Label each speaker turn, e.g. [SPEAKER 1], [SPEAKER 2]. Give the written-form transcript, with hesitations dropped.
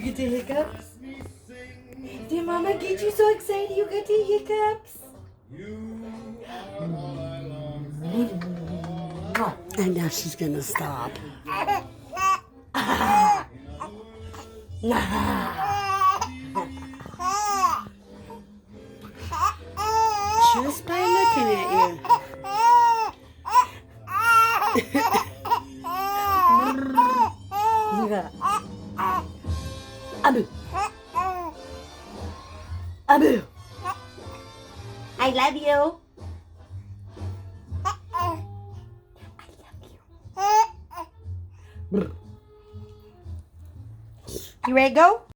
[SPEAKER 1] get the hiccups? Did Mama get you so excited you got the hiccups?
[SPEAKER 2] And now she's gonna stop. Just by looking at you.
[SPEAKER 1] Abu. Abu. I love you. You ready to go?